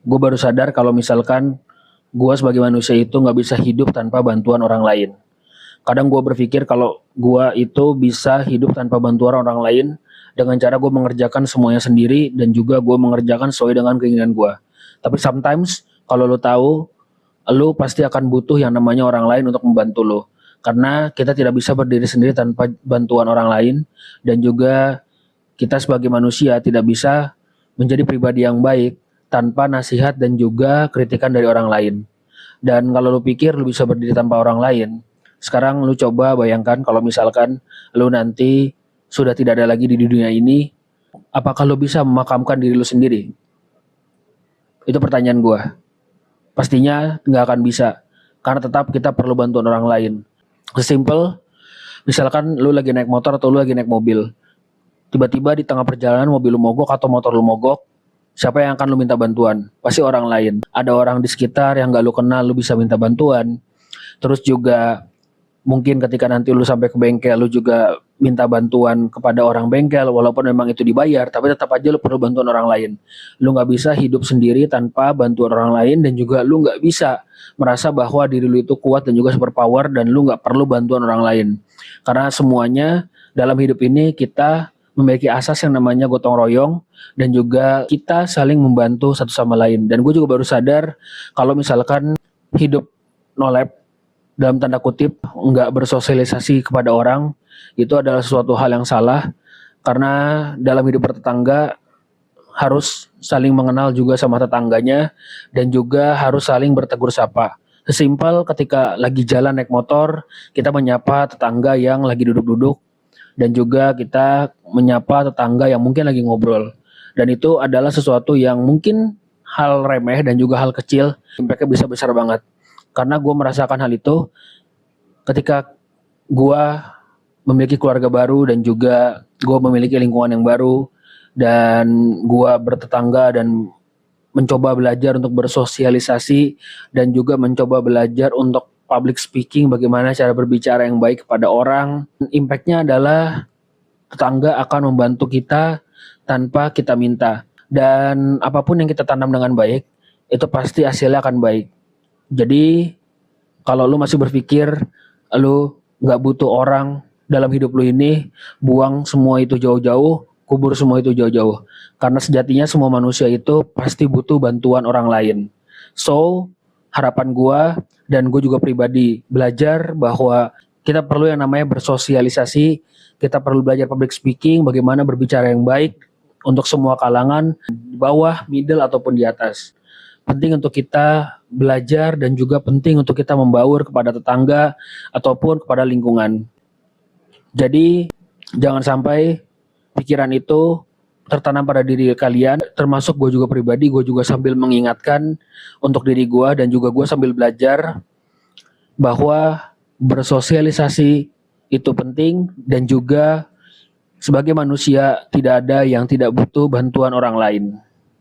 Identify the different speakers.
Speaker 1: gue baru sadar kalau misalkan gue sebagai manusia itu nggak bisa hidup tanpa bantuan orang lain. Kadang gue berpikir kalau gue itu bisa hidup tanpa bantuan orang lain dengan cara gue mengerjakan semuanya sendiri dan juga gue mengerjakan sesuai dengan keinginan gue. Tapi sometimes kalau lo tahu, lo pasti akan butuh yang namanya orang lain untuk membantu lo. Karena kita tidak bisa berdiri sendiri tanpa bantuan orang lain dan juga kita sebagai manusia tidak bisa menjadi pribadi yang baik tanpa nasihat dan juga kritikan dari orang lain. Dan kalau lu pikir lu bisa berdiri tanpa orang lain, sekarang lu coba bayangkan kalau misalkan lu nanti sudah tidak ada lagi di dunia ini, apakah lu bisa memakamkan diri lu sendiri? Itu pertanyaan gua. Pastinya nggak akan bisa, karena tetap kita perlu bantuan orang lain. Sesimpel, misalkan lu lagi naik motor atau lu lagi naik mobil, tiba-tiba di tengah perjalanan mobil lu mogok atau motor lu mogok, siapa yang akan lu minta bantuan? Pasti orang lain. Ada orang di sekitar yang gak lu kenal, lu bisa minta bantuan. Terus juga mungkin ketika nanti lu sampai ke bengkel, lu juga minta bantuan kepada orang bengkel, walaupun memang itu dibayar, tapi tetap aja lu perlu bantuan orang lain. Lu gak bisa hidup sendiri tanpa bantuan orang lain, dan juga lu gak bisa merasa bahwa diri lu itu kuat dan juga super power, dan lu gak perlu bantuan orang lain. Karena semuanya dalam hidup ini kita memiliki asas yang namanya gotong royong dan juga kita saling membantu satu sama lain. Dan gue juga baru sadar kalau misalkan hidup nolep dalam tanda kutip nggak bersosialisasi kepada orang itu adalah sesuatu hal yang salah, karena dalam hidup bertetangga harus saling mengenal juga sama tetangganya dan juga harus saling bertegur sapa. Sesimpel ketika lagi jalan naik motor, kita menyapa tetangga yang lagi duduk-duduk dan juga kita menyapa tetangga yang mungkin lagi ngobrol. Dan itu adalah sesuatu yang mungkin hal remeh dan juga hal kecil, impact-nya bisa besar banget. Karena gue merasakan hal itu ketika gue memiliki keluarga baru dan juga gue memiliki lingkungan yang baru dan gue bertetangga dan mencoba belajar untuk bersosialisasi dan juga mencoba belajar untuk public speaking, bagaimana cara berbicara yang baik kepada orang. Impact-nya adalah tetangga akan membantu kita tanpa kita minta. Dan apapun yang kita tanam dengan baik, itu pasti hasilnya akan baik. Jadi kalau lu masih berpikir lu gak butuh orang dalam hidup lu ini, buang semua itu jauh-jauh, kubur semua itu jauh-jauh. Karena sejatinya semua manusia itu pasti butuh bantuan orang lain. So, harapan gua dan gue juga pribadi belajar bahwa kita perlu yang namanya bersosialisasi, kita perlu belajar public speaking, bagaimana berbicara yang baik untuk semua kalangan, di bawah, middle, ataupun di atas. Penting untuk kita belajar dan juga penting untuk kita membaur kepada tetangga ataupun kepada lingkungan. Jadi jangan sampai pikiran itu tertanam pada diri kalian, termasuk gue juga pribadi, gue juga sambil mengingatkan untuk diri gue dan juga gue sambil belajar bahwa bersosialisasi itu penting dan juga sebagai manusia tidak ada yang tidak butuh bantuan orang lain.